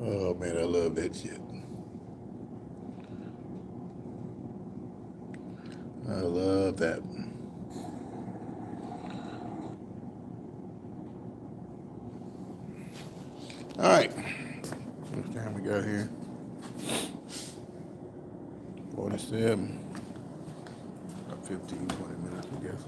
Oh man, I love that shit. I love that. All right. How much time we got here? 47. About 15, 20 minutes, I guess.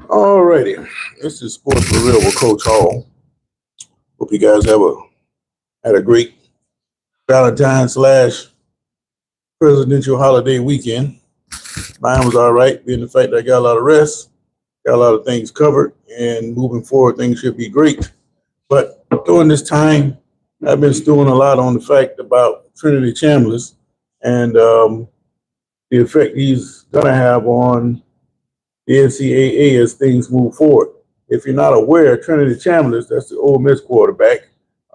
Alrighty. This is Sports for Real with Coach Hall. Hope you guys had a great Valentine's slash presidential holiday weekend. Mine was all right, being the fact that I got a lot of rest, got a lot of things covered, and moving forward, things should be great. But during this time, I've been stewing a lot on the fact about Trinity Chambliss and the effect he's going to have on the NCAA as things move forward. If you're not aware, Trinity Chambliss, that's the Ole Miss quarterback.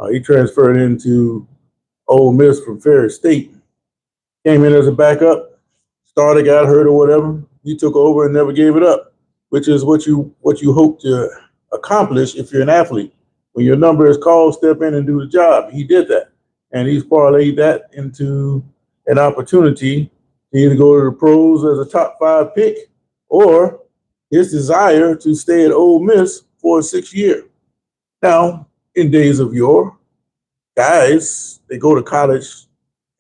He transferred into Ole Miss from Ferry State. Came in as a backup, started, got hurt or whatever. He took over and never gave it up, which is what you hope to accomplish if you're an athlete. When your number is called, step in and do the job. He did that, and he's parlayed that into an opportunity to either go to the pros as a top 5 pick or his desire to stay at Ole Miss for a 6th year. Now, in days of yore, guys, they go to college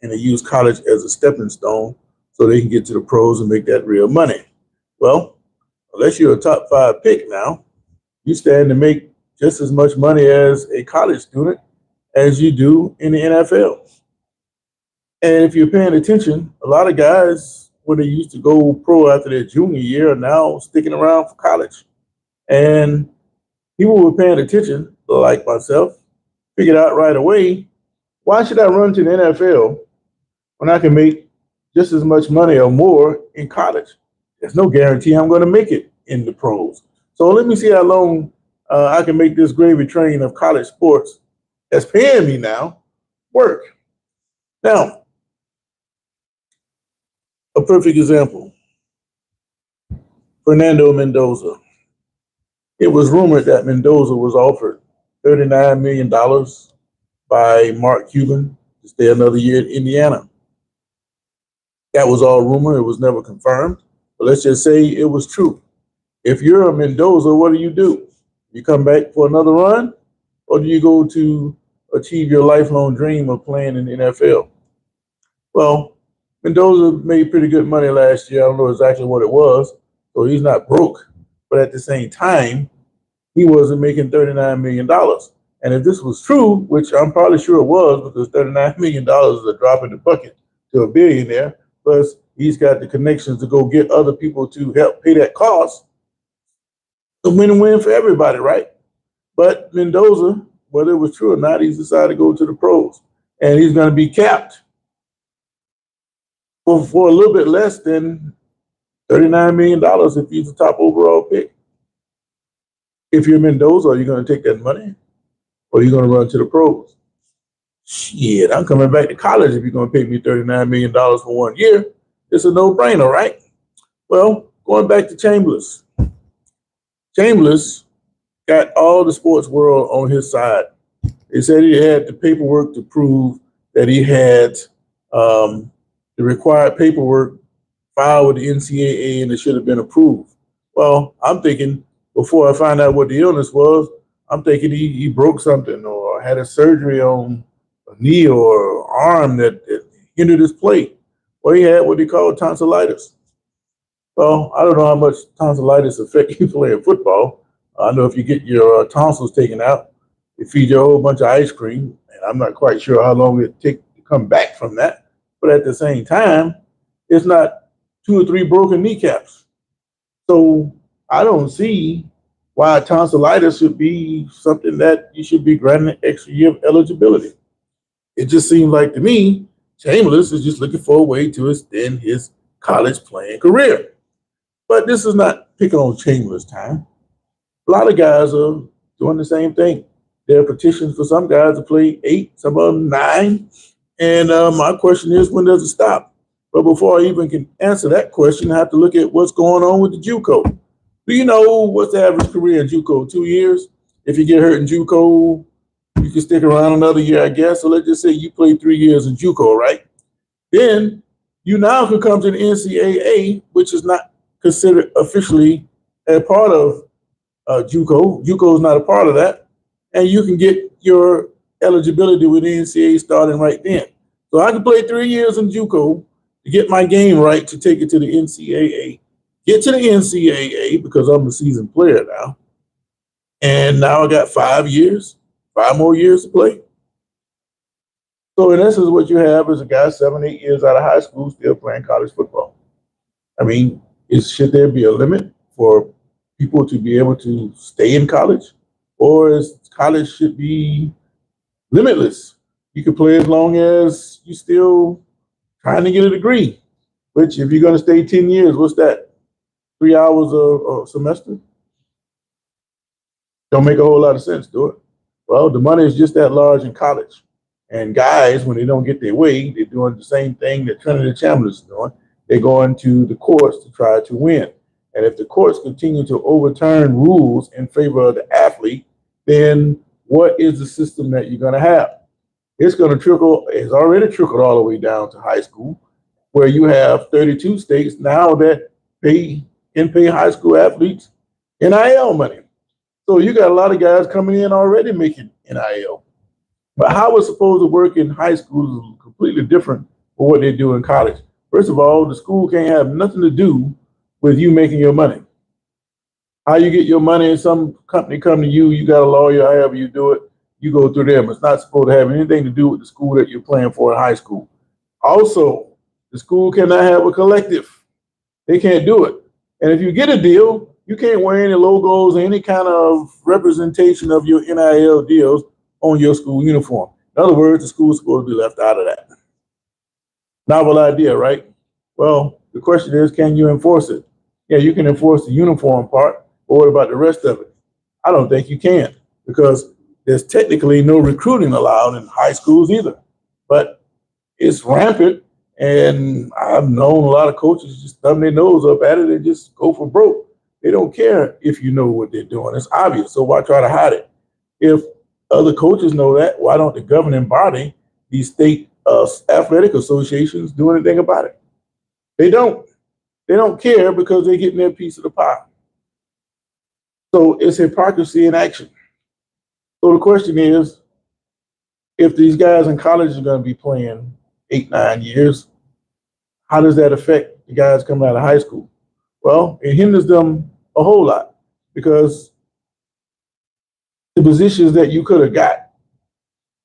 and they use college as a stepping stone so they can get to the pros and make that real money. Well, unless you're a top 5 pick now, you stand to make just as much money as a college student as you do in the NFL. And if you're paying attention, a lot of guys, when they used to go pro after their junior year, are now sticking around for college. And people were paying attention, like myself, figured out right away, why should I run to the NFL when I can make just as much money or more in college? There's no guarantee I'm going to make it in the pros. So let me see how long I can make this gravy train of college sports that's paying me now work. Now, a perfect example, Fernando Mendoza. It was rumored that Mendoza was offered $39 million by Mark Cuban to stay another year in Indiana. That was all rumor. It was never confirmed. But let's just say it was true. If you're a Mendoza, what do? You come back for another run, or do you go to achieve your lifelong dream of playing in the NFL? Well, Mendoza made pretty good money last year. I don't know exactly what it was, so he's not broke. But at the same time, he wasn't making $39 million. And if this was true, which I'm probably sure it was, because $39 million is a drop in the bucket to a billionaire, plus he's got the connections to go get other people to help pay that cost, a win-win for everybody, right? But Mendoza, whether it was true or not, he's decided to go to the pros. And he's going to be capped for a little bit less than $39 million if he's the top overall pick. If you're Mendoza, are you going to take that money? Or are you going to run to the pros? Shit, I'm coming back to college if you're going to pay me $39 million for 1 year. It's a no-brainer, right? Well, going back to Chambliss. Chambliss got all the sports world on his side. They said he had the paperwork to prove that he had the required paperwork filed with the NCAA and it should have been approved. Well, I'm thinking, before I find out what the illness was, I'm thinking he broke something or had a surgery on a knee or arm that hindered his play. Well, he had what they call tonsillitis. Well, I don't know how much tonsillitis affects you playing football. I know if you get your tonsils taken out, They feed you a whole bunch of ice cream, and I'm not quite sure how long it take to come back from that. But at the same time, it's not 2 or 3 broken kneecaps. So I don't see why tonsillitis should be something that you should be granted an extra year of eligibility. It just seems like to me, Chambliss is just looking for a way to extend his college playing career. But this is not picking on Chambliss time. A lot of guys are doing the same thing. There are petitions for some guys to play 8, some of them 9. And my question is, when does it stop? But before I even can answer that question, I have to look at what's going on with the JUCO. Do you know what's the average career in JUCO? 2 years? If you get hurt in JUCO, you can stick around another year, I guess. So let's just say you played 3 years in JUCO, right? Then you now can come to the NCAA, which is not considered officially a part of JUCO. JUCO is not a part of that. And you can get your eligibility with the NCAA starting right then. So I can play 3 years in JUCO to get my game right to take it to the NCAA. Get to the NCAA because I'm a seasoned player now. And now I got 5 years, 5 more years to play. So in essence, what you have is a guy 7, 8 years out of high school still playing college football. I mean, should there be a limit for people to be able to stay in college? Or is college should be limitless? You can play as long as you still trying to get a degree, which if you're going to stay 10 years, what's that? 3 hours a semester? Don't make a whole lot of sense, do it? Well, the money is just that large in college. And guys, when they don't get their way, they're doing the same thing that Trinity Chambliss is doing. They're going to the courts to try to win. And if the courts continue to overturn rules in favor of the athlete, then what is the system that you're going to have? It's going to trickle, it's already trickled all the way down to high school, where you have 32 states now that can pay high school athletes NIL money. So you got a lot of guys coming in already making NIL. But how it's supposed to work in high school is completely different from what they do in college. First of all, the school can't have nothing to do with you making your money. How you get your money, some company come to you, you got a lawyer, however you do it, you go through them. It's not supposed to have anything to do with the school that you're playing for in high school. Also, the school cannot have a collective. They can't do it. And if you get a deal, you can't wear any logos or any kind of representation of your NIL deals on your school uniform. In other words, the school's supposed to be left out of that. Novel idea, right? Well, the question is, can you enforce it? Yeah, you can enforce the uniform part, but what about the rest of it? I don't think you can, because there's technically no recruiting allowed in high schools either. But it's rampant, and I've known a lot of coaches just thumb their nose up at it and just go for broke. They don't care if you know what they're doing. It's obvious, so why try to hide it? If other coaches know that, why don't the governing body, these state athletic associations, do anything about it? They don't. They don't care because they're getting their piece of the pie. So it's hypocrisy in action. So the question is, if these guys in college are going to be playing 8, 9 years, how does that affect the guys coming out of high school? Well, it hinders them a whole lot, because the positions that you could have got,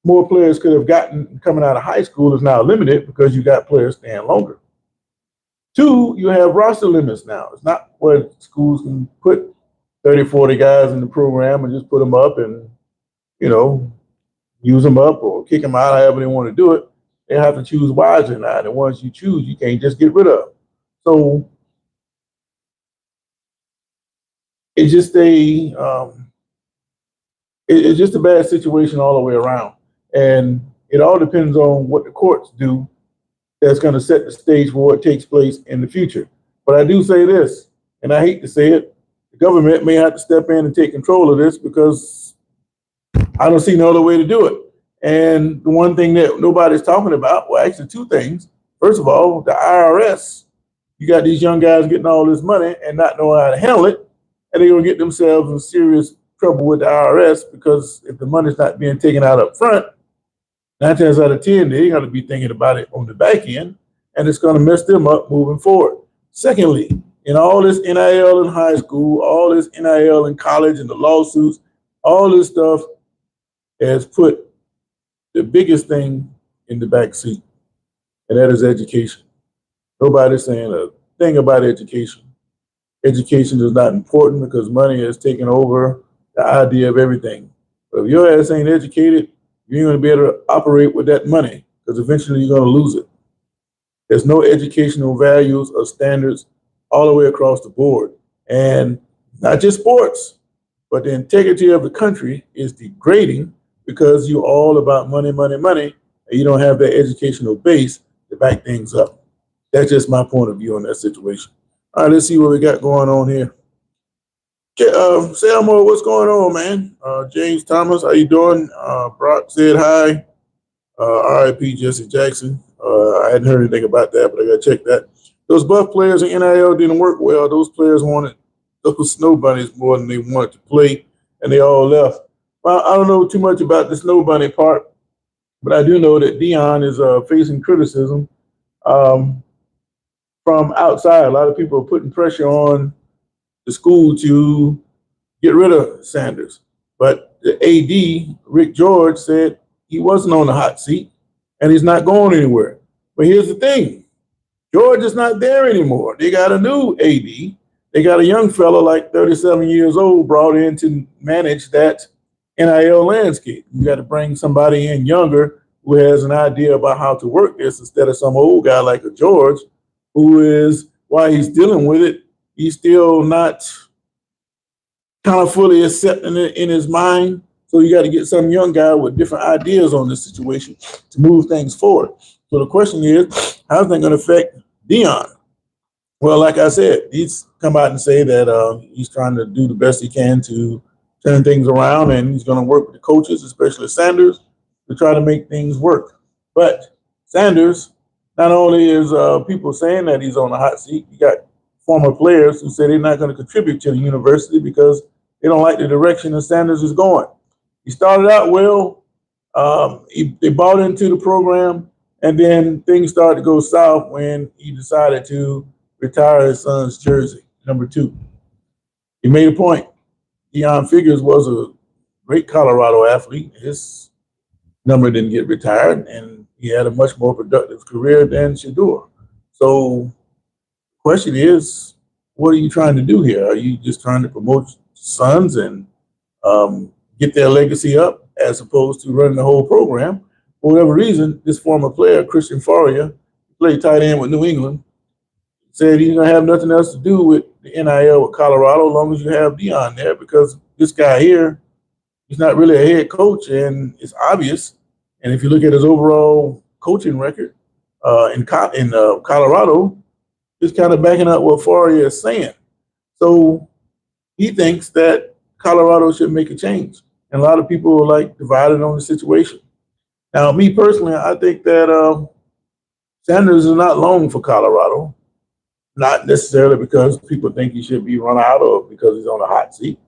more players could have gotten coming out of high school, is now limited because you got players staying longer. 2, you have roster limits now. It's not where schools can put 30, 40 guys in the program and just put them up and, use them up or kick them out, however they want to do it. They have to choose wisely now. And once you choose, you can't just get rid of. So it's just it's just a bad situation all the way around. And it all depends on what the courts do that's going to set the stage for what takes place in the future. But I do say this, and I hate to say it, the government may have to step in and take control of this, because I don't see no other way to do it. And the one thing that nobody's talking about, well, actually 2 things. First of all, the IRS, you got these young guys getting all this money and not knowing how to handle it, and they're going to get themselves in serious trouble with the IRS, because if the money's not being taken out up front, 9 times out of 10, they got to be thinking about it on the back end, and it's going to mess them up moving forward. Secondly, in all this NIL in high school, all this NIL in college and the lawsuits, all this stuff, has put the biggest thing in the back seat, and that is education. Nobody's saying a thing about education. Education is not important because money has taken over the idea of everything. But if your ass ain't educated, you ain't going to be able to operate with that money because eventually you're going to lose it. There's no educational values or standards all the way across the board. And not just sports, but the integrity of the country is degrading because you're all about money, money, money, and you don't have that educational base to back things up. That's just my point of view on that situation. All right, let's see what we got going on here. Selmo, what's going on, man? James Thomas, how you doing? Brock said hi. RIP Jesse Jackson. I hadn't heard anything about that, but I got to check that. Those Buff players in NIL didn't work well. Those players wanted those snow bunnies more than they wanted to play, and they all left. Well, I don't know too much about the snow bunny part, but I do know that Dion is facing criticism from outside. A lot of people are putting pressure on the school to get rid of Sanders. But the AD, Rick George, said he wasn't on the hot seat and he's not going anywhere. But here's the thing. George is not there anymore. They got a new AD. They got a young fellow like 37 years old brought in to manage that NIL landscape. You got to bring somebody in younger who has an idea about how to work this instead of some old guy like a George who is, while he's dealing with it, he's still not kind of fully accepting it in his mind. So you got to get some young guy with different ideas on this situation to move things forward. So the question is, how's that going to affect Dion? Well, like I said, he's come out and say that he's trying to do the best he can to turn things around, and he's going to work with the coaches, especially Sanders, to try to make things work. But Sanders, not only is people saying that he's on the hot seat, you got former players who say they're not going to contribute to the university because they don't like the direction that Sanders is going. He started out well. They bought into the program, and then things started to go south when he decided to retire his son's jersey, number 2. He made a point. Deion Figures was a great Colorado athlete. His number didn't get retired, and he had a much more productive career than Shador. So the question is, what are you trying to do here? Are you just trying to promote sons and get their legacy up as opposed to running the whole program? For whatever reason, this former player, Christian Faria, played tight end with New England, said he's going to have nothing else to do with the NIL with Colorado as long as you have Dion there, because this guy here, he's not really a head coach, and it's obvious. And if you look at his overall coaching record in Colorado, it's kind of backing up what Faria is saying. So he thinks that Colorado should make a change. And a lot of people are like divided on the situation. Now, me personally, I think that Sanders is not long for Colorado. Not necessarily because people think he should be run out or because he's on a hot seat.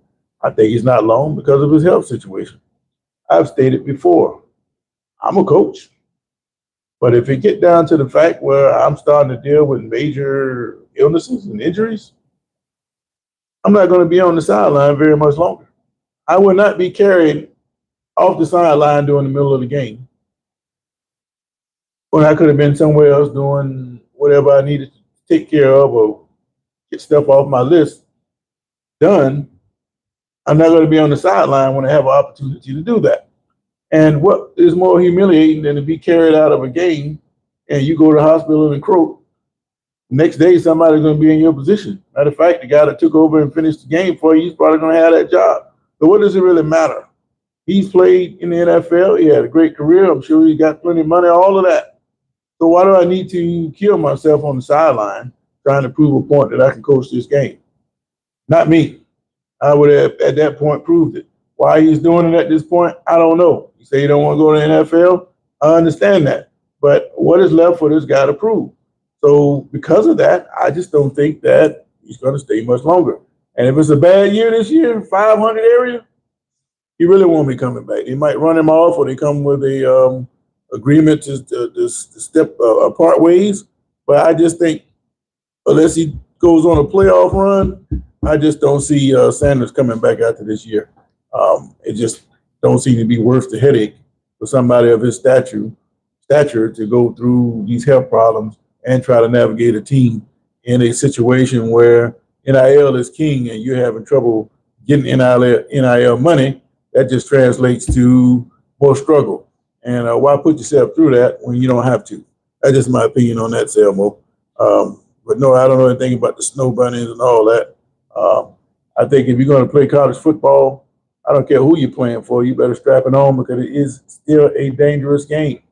I think he's not long because of his health situation. I've stated before, I'm a coach. But if it get down to the fact where I'm starting to deal with major illnesses and injuries, I'm not going to be on the sideline very much longer. I will not be carried off the sideline during the middle of the game when I could have been somewhere else doing whatever I needed to take care of or get stuff off my list done. I'm not going to be on the sideline when I have an opportunity to do that. And what is more humiliating than to be carried out of a game and you go to the hospital and croak? Next day, somebody's going to be in your position. Matter of fact, the guy that took over and finished the game for you, he's probably going to have that job. So what does it really matter? He's played in the NFL. He had a great career. I'm sure he got plenty of money, all of that. So why do I need to kill myself on the sideline trying to prove a point that I can coach this game? Not me. I would have, at that point, proved it. Why he's doing it at this point, I don't know. You say you don't want to go to the NFL? I understand that. But what is left for this guy to prove? So because of that, I just don't think that he's going to stay much longer. And if it's a bad year this year, 500 area, he really won't be coming back. They might run him off, or they come with a agreement to step apart ways. But I just think unless he goes on a playoff run, I just don't see Sanders coming back after this year. don't seem to be worth the headache for somebody of his stature to go through these health problems and try to navigate a team in a situation where NIL is king and you're having trouble getting NIL money. That just translates to more struggle. And why put yourself through that when you don't have to? That's just my opinion on that, Selmo. But no, I don't know anything about the snow bunnies and all that. I think if you're going to play college football, I don't care who you're playing for, you better strap it on because it is still a dangerous game.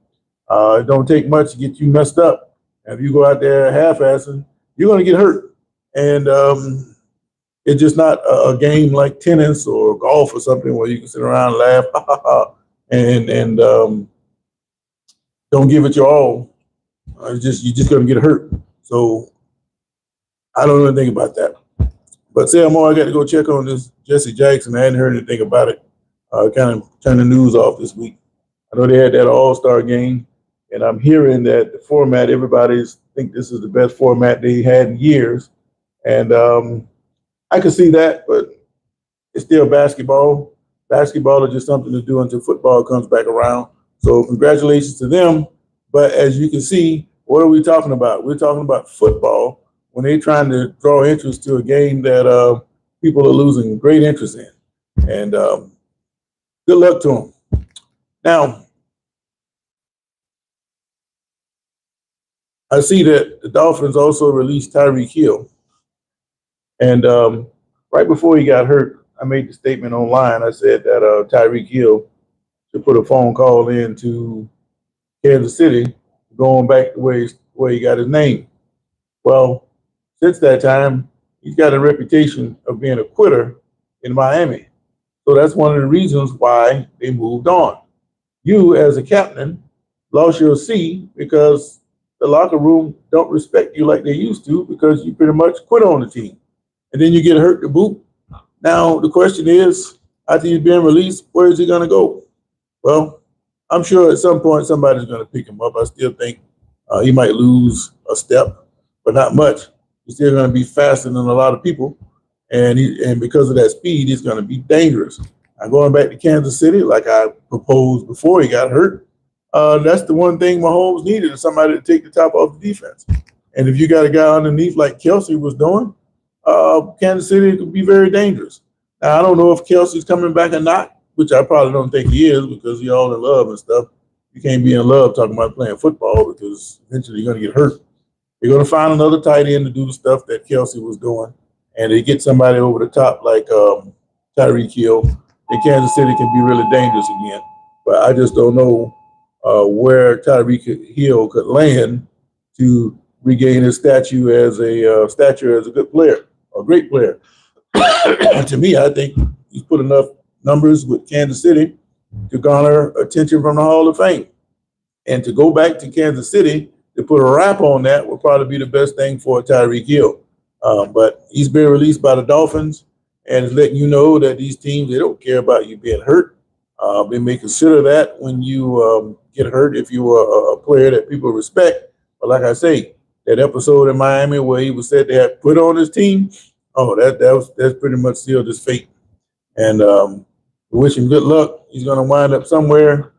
It don't take much to get you messed up. And if you go out there half-assing, you're going to get hurt. And it's just not a game like tennis or golf or something where you can sit around and laugh and don't give it your all. You're just going to get hurt. So I don't know anything about that. But say more, I got to go check on this Jesse Jackson. I hadn't heard anything about it. Kind of turned the news off this week. I know they had that All-Star game, and I'm hearing that the format, everybody's think this is the best format they had in years. And I can see that, but it's still basketball. Basketball is just something to do until football comes back around. So congratulations to them. But as you can see, what are we talking about? We're talking about football when they're trying to draw interest to a game that people are losing great interest in. And good luck to them. Now, I see that the Dolphins also released Tyreek Hill. And right before he got hurt, I made the statement online. I said that Tyreek Hill should put a phone call in to Kansas City, going back to where he got his name. Well, since that time, he's got a reputation of being a quitter in Miami. So that's one of the reasons why they moved on. You, as a captain, lost your C because the locker room don't respect you like they used to because you pretty much quit on the team. And then you get hurt to boot. Now, the question is, after he's been released, where is he going to go? Well, I'm sure at some point somebody's going to pick him up. I still think he might lose a step, but not much. He's still going to be faster than a lot of people. And because of that speed, he's going to be dangerous. Now, going back to Kansas City, like I proposed before he got hurt, that's the one thing Mahomes needed, is somebody to take the top off the defense. And if you got a guy underneath like Kelsey was doing, Kansas City could be very dangerous. Now, I don't know if Kelsey's coming back or not, which I probably don't think he is because you're all in love and stuff. You can't be in love talking about playing football because eventually you're going to get hurt. You're going to find another tight end to do the stuff that Kelsey was doing, and they get somebody over the top like Tyreek Hill, and Kansas City can be really dangerous again. But I just don't know where Tyreek Hill could land to regain his stature as a good player, a great player. To me, I think he's put enough numbers with Kansas City to garner attention from the Hall of Fame. And to go back to Kansas City to put a wrap on that would probably be the best thing for Tyreek Hill. But he's been released by the Dolphins, and it's letting you know that these teams, they don't care about you being hurt. They may consider that when you get hurt if you are a player that people respect. But like I say, that episode in Miami where he was said to have put on his team, that's pretty much sealed his fate. And we wish him good luck. He's going to wind up somewhere.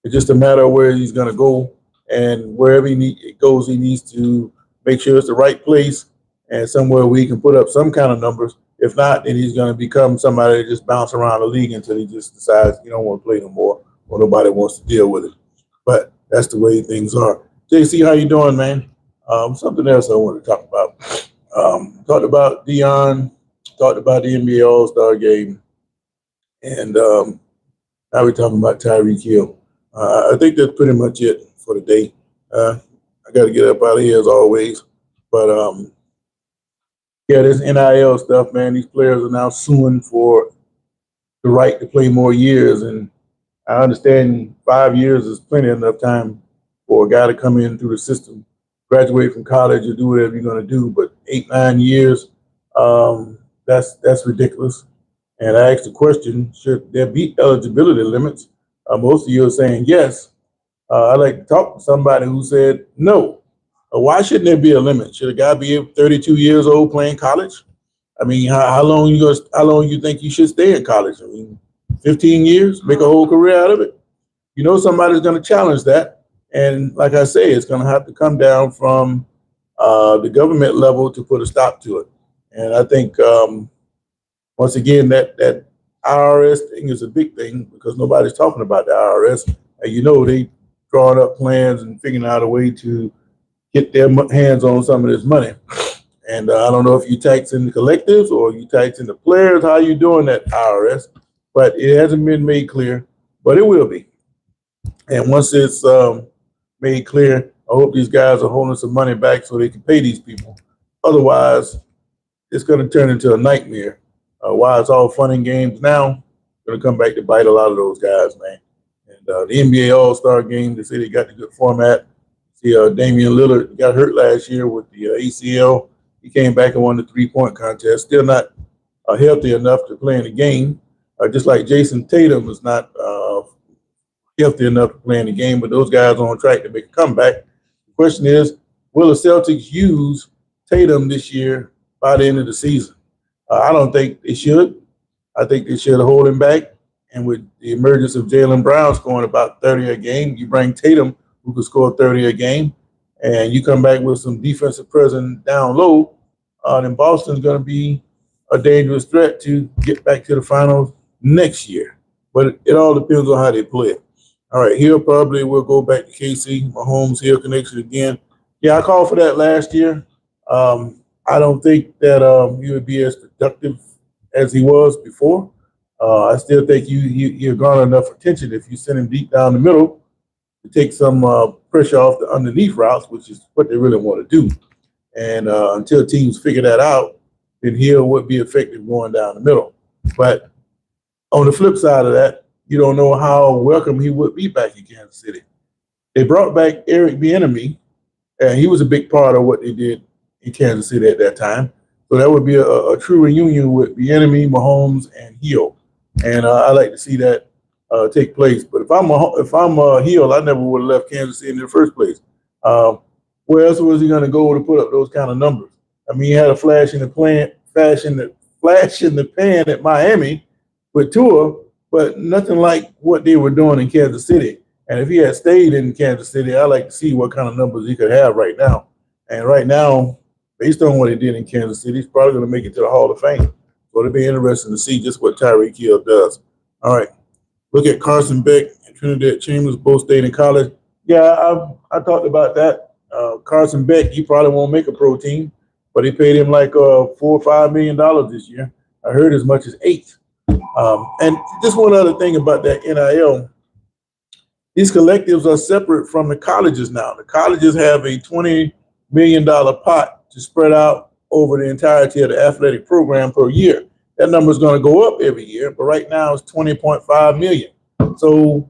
It's just a matter of where he's going to go, and wherever he goes, he needs to make sure it's the right place and somewhere where he can put up some kind of numbers. If not, then he's going to become somebody that just bounce around the league until he just decides he don't want to play no more or nobody wants to deal with it. But that's the way things are. JC, how you doing, man? Something else I want to talk about. Talked about Dion, talked about the NBA All-Star game, and now we're talking about Tyreek Hill. I think that's pretty much it for the day. I got to get up out of here as always. But yeah, this NIL stuff, man, these players are now suing for the right to play more years. And I understand 5 years is plenty enough time for a guy to come in through the system, graduate from college or do whatever you're going to do. But 8-9 years, that's ridiculous. And I asked the question, should there be eligibility limits? Most of you are saying yes. I'd like to talk to somebody who said no. Why shouldn't there be a limit? Should a guy be 32 years old playing college? I mean, how long you think you should stay in college? I mean, 15 years, make a whole career out of it. You know somebody's going to challenge that. And like I say, it's going to have to come down from the government level to put a stop to it. And I think, once again, that IRS thing is a big thing because nobody's talking about the IRS. And you know, they drawing up plans and figuring out a way to get their hands on some of this money. And I don't know if you tax in the collectives or you tax in the players, how you doing that, IRS, but it hasn't been made clear, but it will be. And once it's made clear, I hope these guys are holding some money back so they can pay these people. Otherwise, it's going to turn into a nightmare. While it's all fun and games now, it's going to come back to bite a lot of those guys, man. And the NBA All-Star game, they say they got the good format. See, Damian Lillard got hurt last year with the ACL. He came back and won the three-point contest. Still not healthy enough to play in the game. Just like Jason Tatum is not healthy enough to play in the game, but those guys are on track to make a comeback. The question is, will the Celtics use Tatum this year by the end of the season? I don't think they should. I think they should hold him back. And with the emergence of Jaylen Brown scoring about 30 a game, you bring Tatum, who could score 30 a game, and you come back with some defensive presence down low, then Boston's going to be a dangerous threat to get back to the finals next year. But it all depends on how they play it. All right, Hill probably will go back to KC, Mahomes Hill connection again. Yeah, I called for that last year. I don't think that he would be as productive as he was before. I still think you garner enough attention if you send him deep down the middle to take some pressure off the underneath routes, which is what they really want to do. And until teams figure that out, then Hill would be effective going down the middle. But on the flip side of that, you don't know how welcome he would be back in Kansas City. They brought back Eric Bieniemy, and he was a big part of what they did in Kansas City at that time. So that would be a true reunion with Bieniemy, Mahomes, and Hill. And I like to see that take place. But if I'm Hill, I never would have left Kansas City in the first place. Where else was he going to go to put up those kind of numbers? I mean, he had a flash in the pan at Miami with Tua, but nothing like what they were doing in Kansas City. And if he had stayed in Kansas City, I'd like to see what kind of numbers he could have right now. And right now, based on what he did in Kansas City, he's probably going to make it to the Hall of Fame. So it'll be interesting to see just what Tyreek Hill does. All right. Look at Carson Beck and Trinidad Chambers, both stayed in college. Yeah, I talked about that. Carson Beck, he probably won't make a pro team, but he paid him like $4 or $5 million this year. I heard as much as $8. And just one other thing about that NIL, these collectives are separate from the colleges now. The colleges have a $20 million pot to spread out over the entirety of the athletic program per year. That number is going to go up every year, but right now it's 20.5 million. So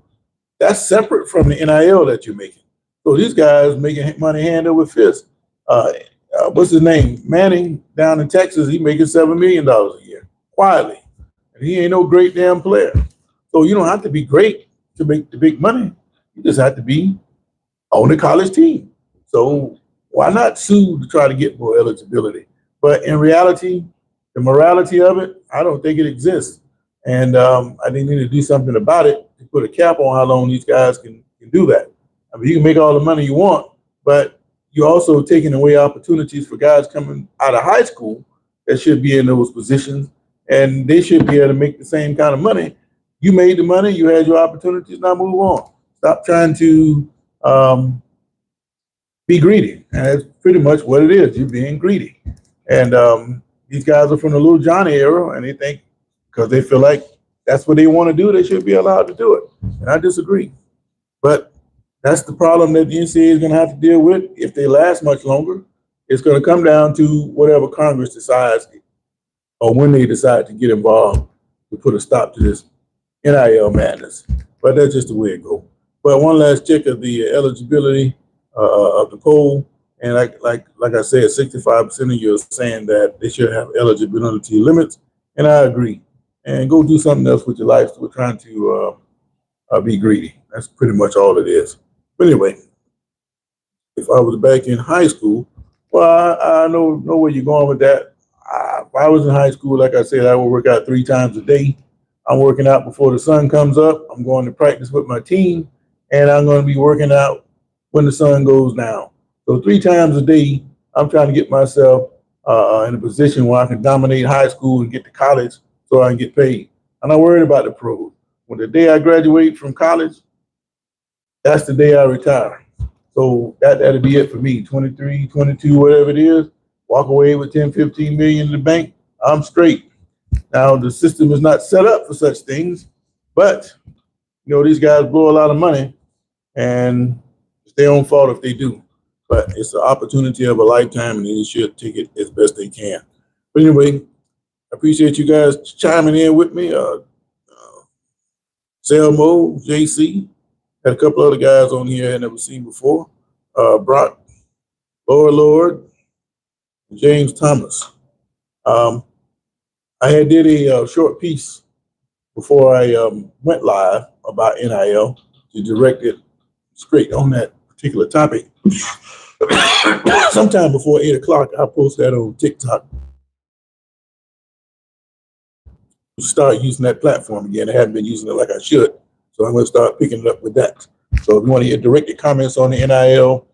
that's separate from the NIL that you're making. So these guys making money hand over fist. What's his name? Manning down in Texas, he's making $7 million a year, quietly. And he ain't no great damn player. So you don't have to be great to make the big money. You just have to be on the college team. So why not sue to try to get more eligibility? But in reality, the morality of it, I don't think it exists. And I think they need to do something about it to put a cap on how long these guys can do that. I mean, you can make all the money you want, but you're also taking away opportunities for guys coming out of high school that should be in those positions, and they should be able to make the same kind of money. You made the money, you had your opportunities, now move on. Stop trying to be greedy. And that's pretty much what it is. You're being greedy. And these guys are from the Little Johnny era, and they think because they feel like that's what they want to do, they should be allowed to do it. And I disagree. But that's the problem that the NCAA is going to have to deal with if they last much longer. It's going to come down to whatever Congress decides or when they decide to get involved to put a stop to this NIL madness. But that's just the way it goes. But one last check of the eligibility of the poll. And like I said, 65% of you are saying that they should have eligibility limits. And I agree. And go do something else with your life. We're trying to be greedy. That's pretty much all it is. But anyway, if I was back in high school, well, I know where you're going with that. If I was in high school, like I said, I would work out 3 times a day. I'm working out before the sun comes up. I'm going to practice with my team, and I'm going to be working out when the sun goes down. So 3 times a day, I'm trying to get myself in a position where I can dominate high school and get to college so I can get paid. I'm not worried about the pros. When the day I graduate from college, that's the day I retire. So that'll be it for me. 23, 22, whatever it is, walk away with 10, 15 million in the bank. I'm straight. Now, the system is not set up for such things, but these guys blow a lot of money, and it's their own fault if they do. But it's an opportunity of a lifetime, and they should take it as best they can. But anyway, I appreciate you guys chiming in with me. Selmo, JC, had a couple other guys on here I had never seen before. Brock, Lord, and James Thomas. I had did a short piece before I went live about NIL to direct it straight on that particular topic. Sometime before 8 o'clock, I'll post that on TikTok. Start using that platform again. I haven't been using it like I should, so I'm going to start picking it up with that. So if you want to get directed comments on the NIL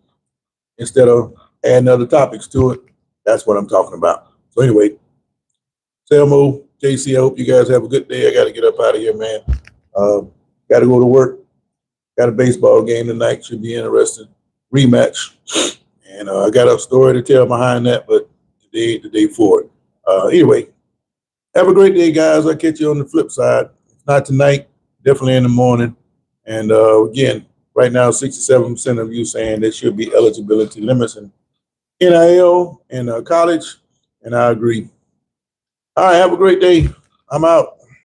instead of adding other topics to it, that's what I'm talking about. So anyway, Selmo, JC, I hope you guys have a good day. I got to get up out of here, man. Got to go to work. Got a baseball game tonight. Should be interesting. Rematch. And I got a story to tell behind that, but today ain't the day for it. Anyway, have a great day, guys. I'll catch you on the flip side. If not tonight, definitely in the morning. And again, right now, 67% of you saying there should be eligibility limits in NIL and college, and I agree. All right, have a great day. I'm out.